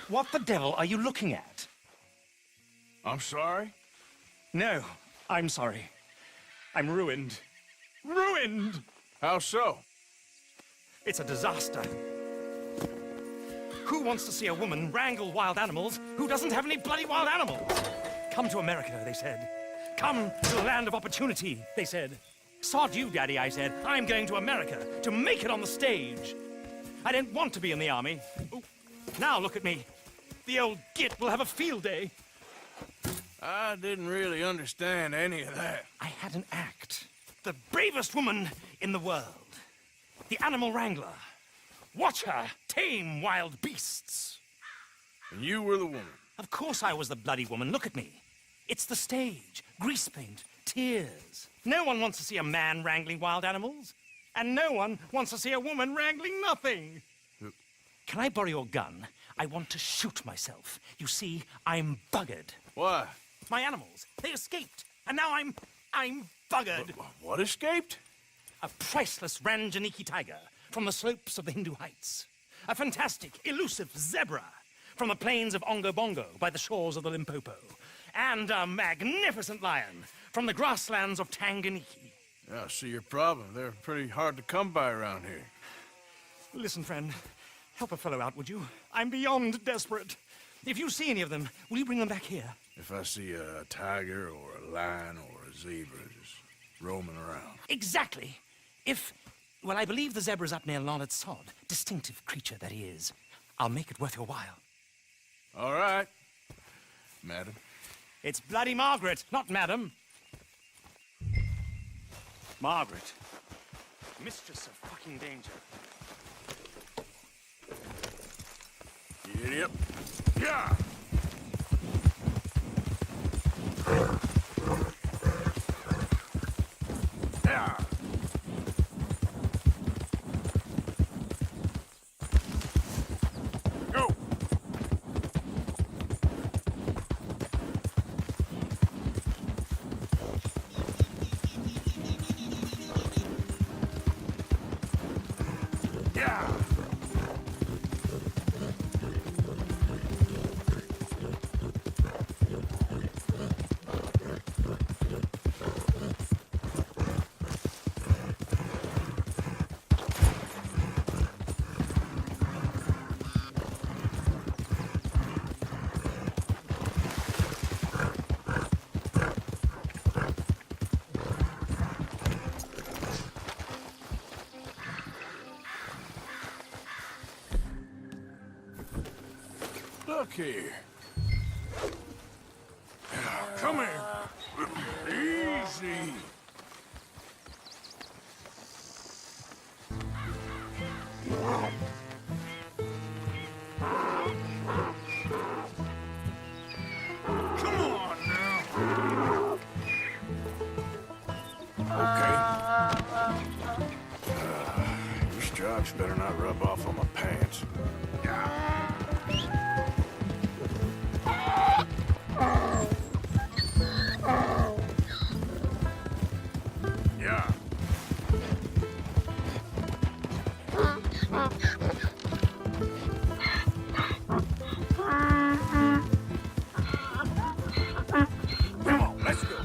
What the devil are you looking at? I'm sorry? No, I'm sorry. I'm ruined. Ruined! How so? It's a disaster. Who wants to see a woman wrangle wild animals who doesn't have any bloody wild animals? Come to America, they said. Come to the land of opportunity, they said. Sod you, Daddy, I said. I'm going to America to make it on the stage. I didn't want to be in the army. Ooh. Now look at me. The old git will have a field day. I didn't really understand any of that. I had an act. The bravest woman in the world. The animal wrangler. Watch her tame wild beasts. And you were the woman. Of course I was the bloody woman. Look at me. It's the stage. Grease paint. Tears. No one wants to see a man wrangling wild animals. And no one wants to see a woman wrangling nothing. Can I borrow your gun? I want to shoot myself. You see, I'm buggered. Why? My animals, they escaped. And now I'm buggered. What escaped? A priceless Ranjaniki tiger from the slopes of the Hindu Heights. A fantastic, elusive zebra from the plains of Ongo Bongo by the shores of the Limpopo. And a magnificent lion from the grasslands of Tanganyika. Yeah, I see your problem. They're pretty hard to come by around here. Listen, friend, help a fellow out, would you? I'm beyond desperate. If you see any of them, will you bring them back here? If I see a tiger or a lion or a zebra just roaming around. Exactly. Well, I believe the zebra's up near Larned Sod. Distinctive creature that he is. I'll make it worth your while. All right, madam. It's bloody Margaret, not madam. Margaret. Mistress of fucking danger. Giddy up. Yeah! Yeah! Go! Yeah! Look here. Come here. Easy. Come on now. Okay. Your stripes better not rub off on my pants. Yeah. Come on, let's go.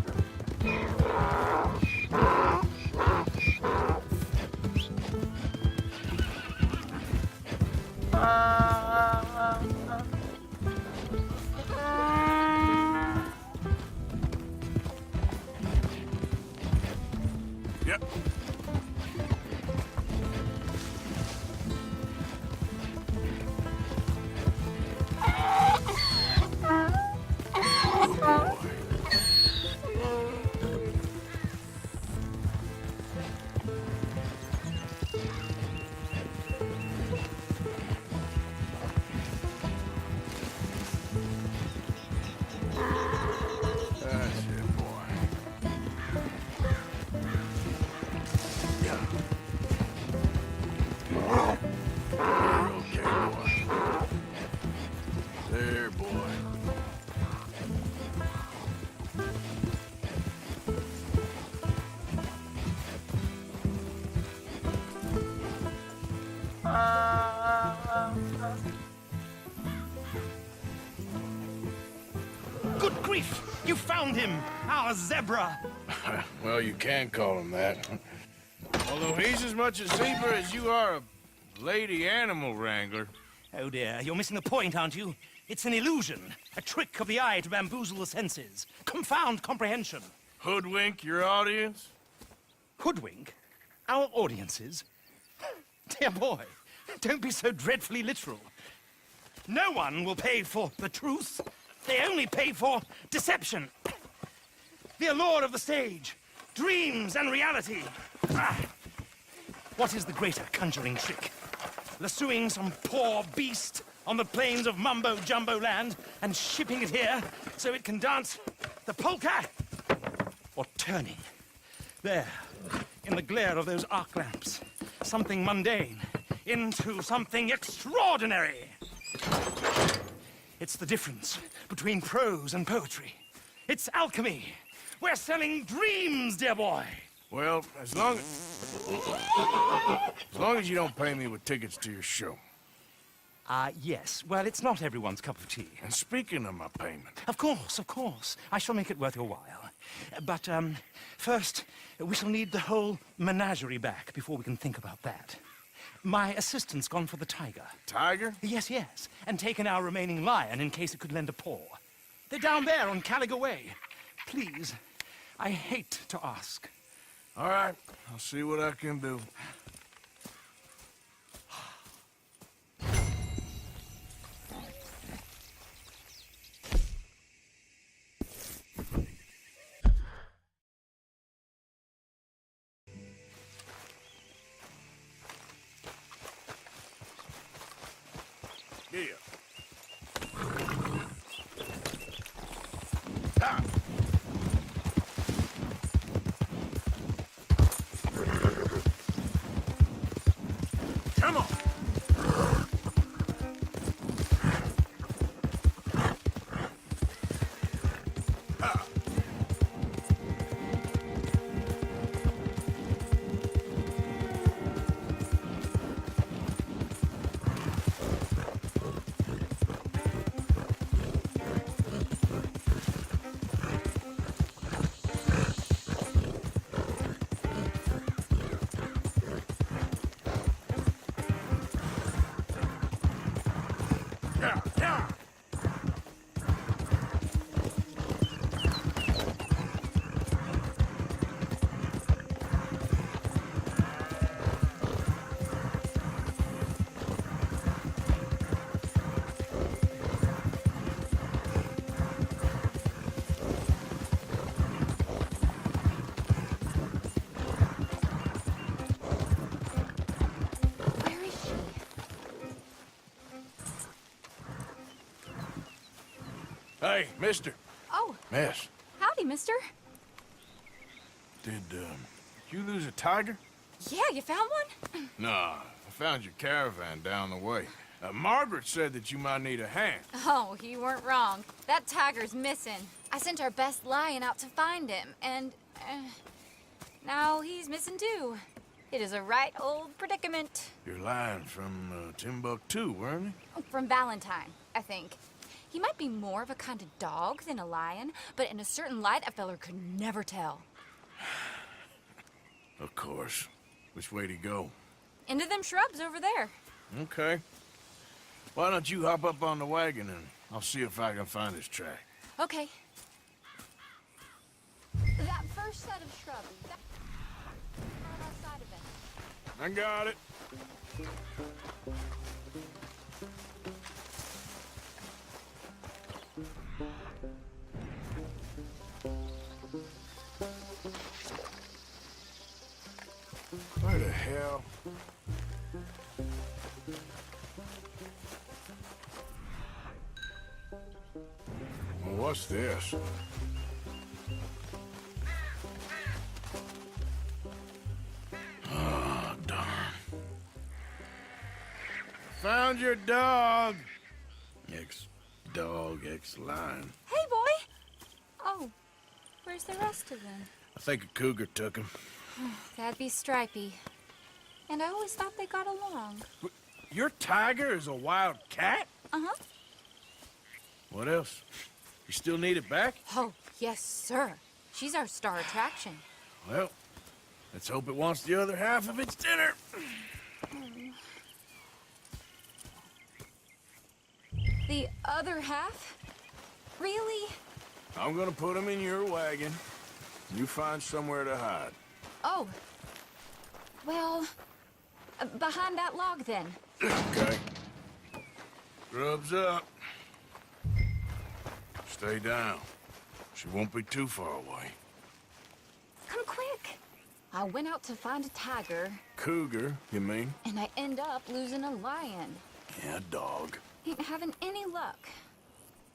Yep. Good boy. That's it, boy. grief! You found him! Our zebra! Well, you can call him that. Although he's as much a zebra as you are a lady animal wrangler. Oh dear, you're missing the point, aren't you? It's an illusion, a trick of the eye to bamboozle the senses, confound comprehension. Hoodwink your audience? Hoodwink? Our audiences? Dear boy, don't be so dreadfully literal. No one will pay for the truth. They only pay for deception. The allure of the stage, dreams and reality. Ah. What is the greater conjuring trick? Lassoing some poor beast on the plains of mumbo-jumbo land and shipping it here so it can dance the polka? Or turning, there, in the glare of those arc lamps, something mundane into something extraordinary? It's the difference between prose and poetry. It's alchemy. We're selling dreams, dear boy. Well, as long as you don't pay me with tickets to your show. Yes. Well, it's not everyone's cup of tea. And speaking of my payment... Of course, of course. I shall make it worth your while. But, first, we shall need the whole menagerie back before we can think about that. My assistant's gone for the tiger. Tiger? Yes, yes. And taken our remaining lion in case it could lend a paw. They're down there on Caliga Way. Please, I hate to ask. All right, I'll see what I can do. Yeah. Ah. Come on. Ah. Yeah, yeah. Where is she? Hey, mister. Oh, Miss, howdy, mister. did you lose a tiger? Yeah, you found one? Nah, I found your caravan down the way. Margaret said that you might need a hand. Oh, you weren't wrong. That tiger's missing. I sent our best lion out to find him, and now he's missing too. It is a right old predicament. You're lying from Timbuktu, weren't you? From Valentine, I think. He might be more of a kind of dog than a lion, but in a certain light, a feller could never tell. Of course. Which way to go? Into them shrubs over there. Okay. Why don't you hop up on the wagon and I'll see if I can find his track. Okay. That first set of shrubs, that's right outside of it. I got it. Where the hell? Well, what's this? Oh, darn. Found your dog. Ex-dog, ex-lion. Hey, boy! Oh, where's the rest of them? I think a cougar took him. That'd be Stripey. And I always thought they got along. Your tiger is a wild cat? Uh-huh. What else? You still need it back? Oh, yes, sir. She's our star attraction. Well, let's hope it wants the other half of its dinner. The other half? Really? I'm gonna put him in your wagon. You find somewhere to hide. Oh. Well, behind that log, then. Okay. Grub's up. Stay down. She won't be too far away. Come quick. I went out to find a tiger, Cougar, you mean? and I end up losing a lion. Yeah, dog. Ain't having any luck.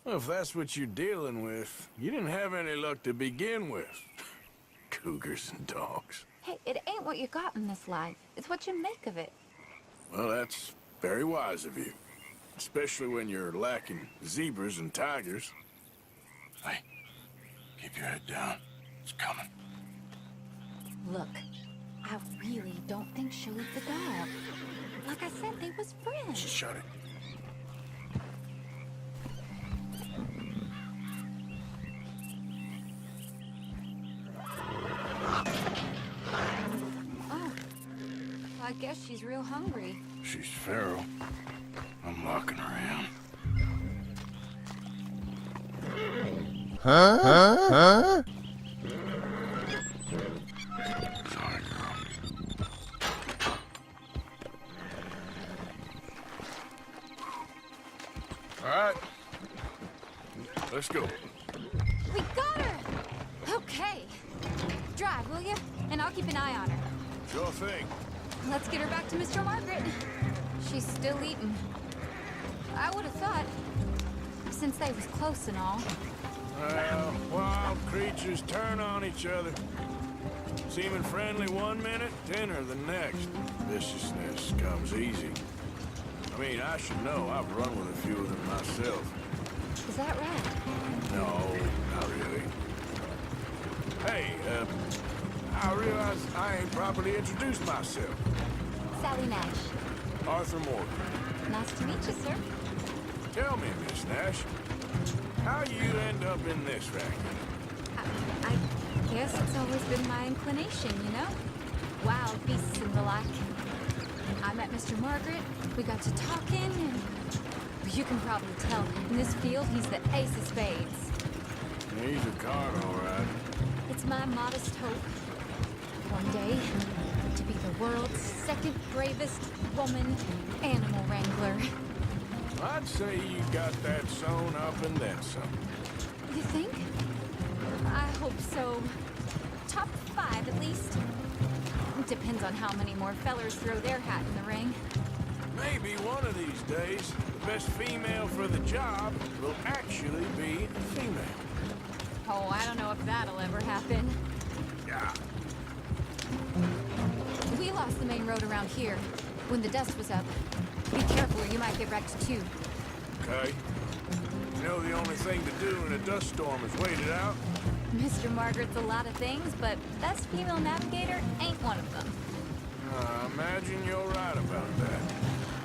Well, if that's what you're dealing with, you didn't have any luck to begin with. Cougars and dogs. Hey, it ain't what you got in this life. It's what you make of it. Well, that's very wise of you. Especially when you're lacking zebras and tigers. Hey, keep your head down. It's coming. Look, I really don't think she'll eat the dog. Like I said, they was friends. Shut it. Oh, I guess she's real hungry. She's feral. I'm locking her in. Huh? Sorry, girl. All right. Let's go. We got her! Okay. Drive, will you? And I'll keep an eye on her. Sure thing. Let's get her back to Mr. Margaret. She's still eating. I would have thought, since they was close and all. Well, wild creatures turn on each other. Seeming friendly one minute, dinner the next. Viciousness comes easy. I mean, I should know. I've run with a few of them myself. Is that right? No, not really. Hey, I realize I ain't properly introduced myself. Sally Nash. Arthur Morgan. Nice to meet you, sir. Tell me, Miss Nash, how you end up in this racket? I guess it's always been my inclination, you know? Wild beasts and the like. I met Mr. Margaret, we got to talking, and you can probably tell, in this field, he's the ace of spades. He's a card, all right. It's my modest hope, one day, to be the world's second bravest woman animal wrangler. I'd say you got that sewn up and then some. You think? I hope so. Top 5, at least. Depends on how many more fellers throw their hat in the ring. Maybe one of these days, the best female for the job will actually be a female. Oh, I don't know if that'll ever happen. Yeah. We lost the main road around here when the dust was up. Be careful or you might get wrecked too. Okay. You know the only thing to do in a dust storm is wait it out? Mr. Margaret's a lot of things, but best female navigator ain't one of them. I imagine you're right about that.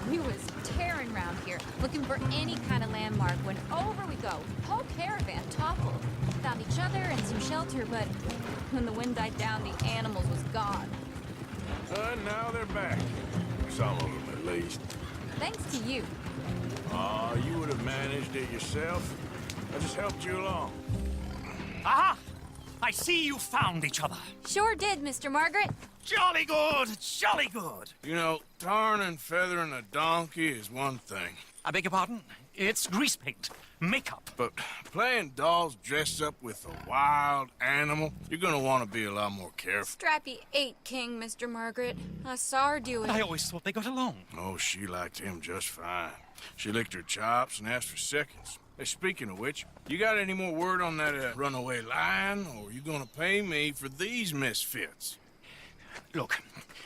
We was tearing around here, looking for any kind of landmark when over we go. Whole caravan toppled. Found each other and some shelter, but when the wind died down, the animals was gone. Now they're back. Some of them, at least. Thanks to you. Aw, you would have managed it yourself. I just helped you along. Aha! I see you found each other. Sure did, Mr. Margaret. Jolly good, jolly good. You know, tarring and feathering a donkey is one thing. I beg your pardon? It's grease paint, makeup. But playing dolls dressed up with a wild animal, you're gonna want to be a lot more careful. Strappy ate King, Mr. Margaret. I saw her do it. I always thought they got along. Oh, she liked him just fine. She licked her chops and asked for seconds. Hey, speaking of which, you got any more word on that runaway lion, or are you gonna pay me for these misfits? Look,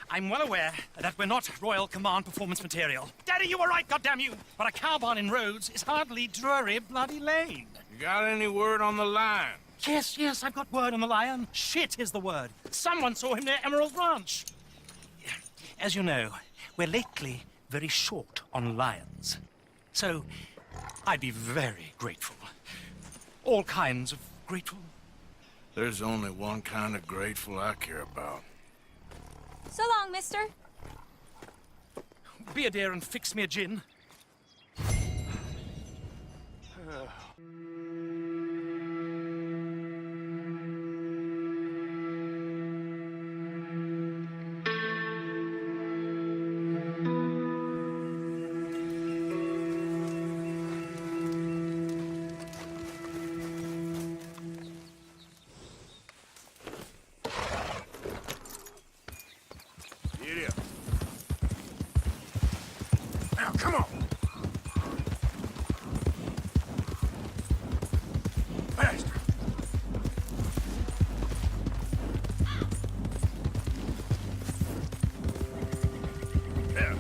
I'm well aware that we're not Royal Command performance material. Daddy, you were right, goddamn you! But a cow barn in Rhodes is hardly Drury Bloody Lane. You got any word on the lion? Yes, I've got word on the lion. Shit is the word. Someone saw him near Emerald Ranch. As you know, we're lately very short on lions. So, I'd be very grateful All kinds of grateful. There's only one kind of grateful I care about. So long, mister. Be a dear and fix me a gin. Giddy up. Now, come on. Faster. Yeah.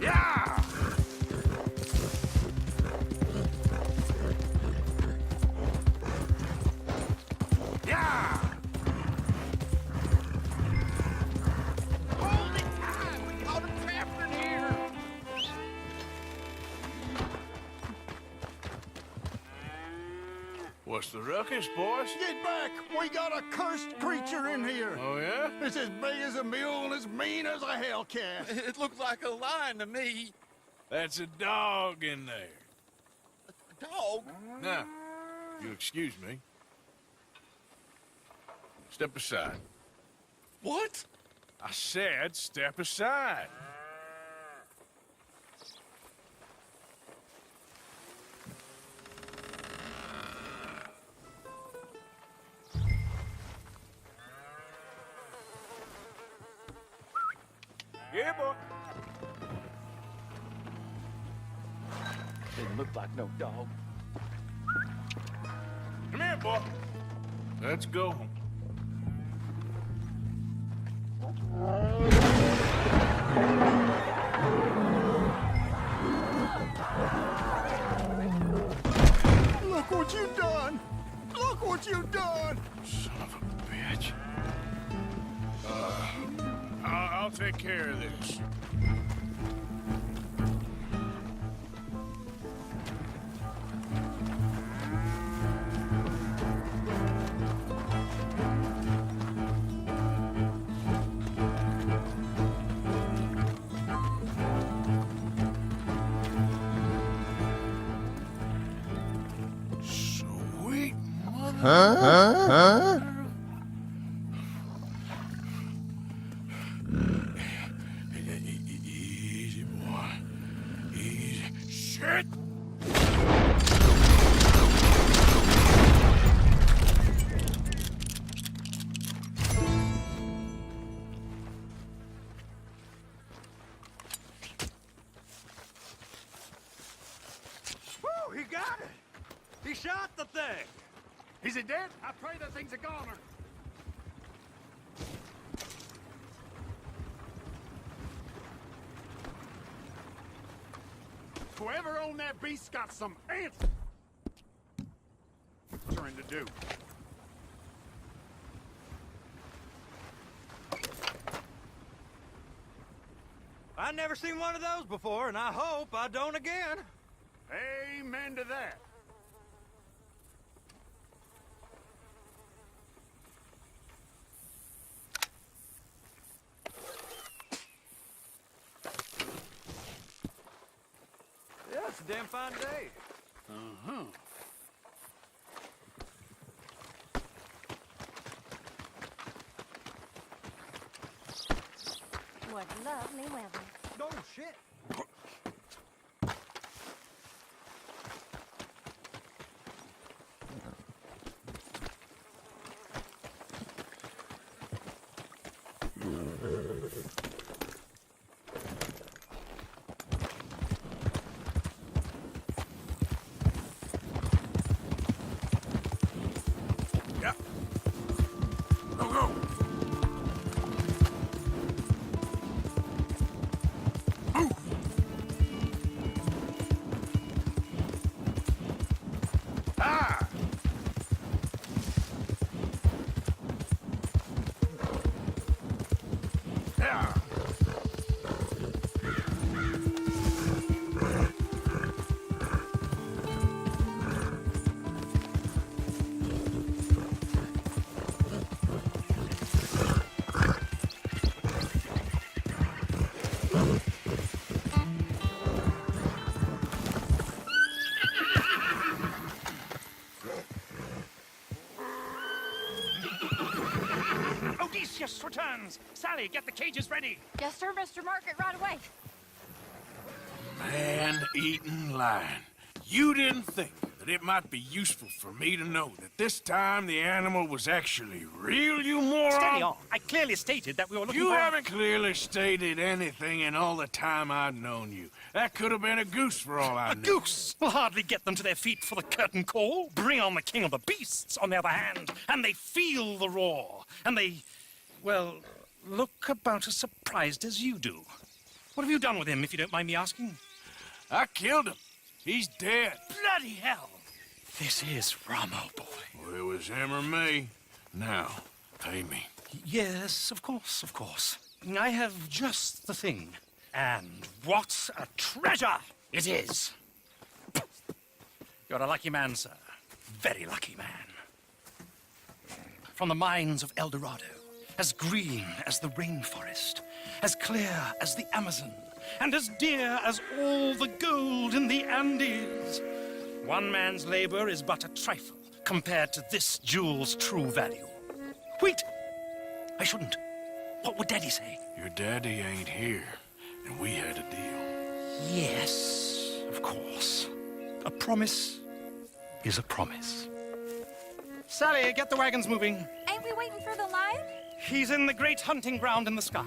Yeah! Yeah! Hold it tight! We caught a trapper in here! What's the ruckus, boys? Get back! We got a cursed creature in here! Oh, yeah? It's as big as a mule and as mean as a hellcat. It looked like a lion to me. That's a dog in there. Dog? Now, you excuse me. Step aside. What? I said step aside. Yeah, boy. Didn't look like no dog. Come here, boy. Let's go. Look what you've done! Look what you've done! Son of a bitch. I'll take care of this. Sweet mother. Easy, boy. Easy. Shit! Woo! He got it! He shot the thing! Is it dead? I pray the thing's a goner. Whoever owned that beast got some answering to do. I never seen one of those before, and I hope I don't again. Amen to that. Yeah, it's a damn fine day. Uh-huh. What lovely weather. Oh, shit. Yeah. Go, go. Move. yes, returns. Sally, get the cages ready. Yes, sir, Mr. Margaret, right away. Man-eating lion. You didn't think that it might be useful for me to know that this time the animal was actually real, you moron? Steady on. I clearly stated that we were looking You for... haven't clearly stated anything in all the time I've known you. That could have been a goose for all I A know. goose will hardly get them to their feet for the curtain call. Bring on the king of the beasts, on the other hand, and they feel the roar. And they, well, look about as surprised as you do. What have you done with him, if you don't mind me asking? I killed him. He's dead. Bloody hell! This is Ramo, boy. Well, it was him or me. Now, pay me. Yes, of course, of course. I have just the thing. And what a treasure it is! You're a lucky man, sir. Very lucky man. From the mines of El Dorado, as green as the rainforest, as clear as the Amazon, and as dear as all the gold in the Andes. One man's labor is but a trifle compared to this jewel's true value. Wait! I shouldn't. What would Daddy say? Your daddy ain't here, and we had a deal. Yes, of course. A promise is a promise. Sally, get the wagons moving. Ain't we waiting for the lion? He's in the great hunting ground in the sky.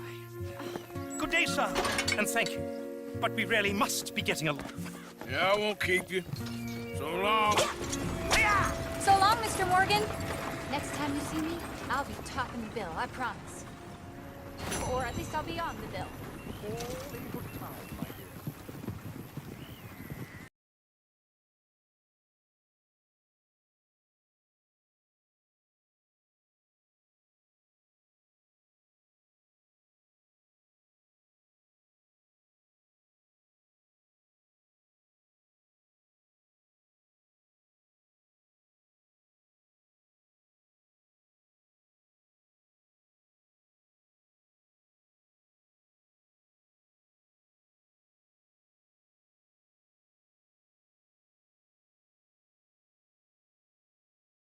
Good day, sir, and thank you. But we really must be getting along. Yeah, I won't keep you. So long. So long, Mr. Morgan. Next time you see me, I'll be topping the bill, I promise. Or at least I'll be on the bill.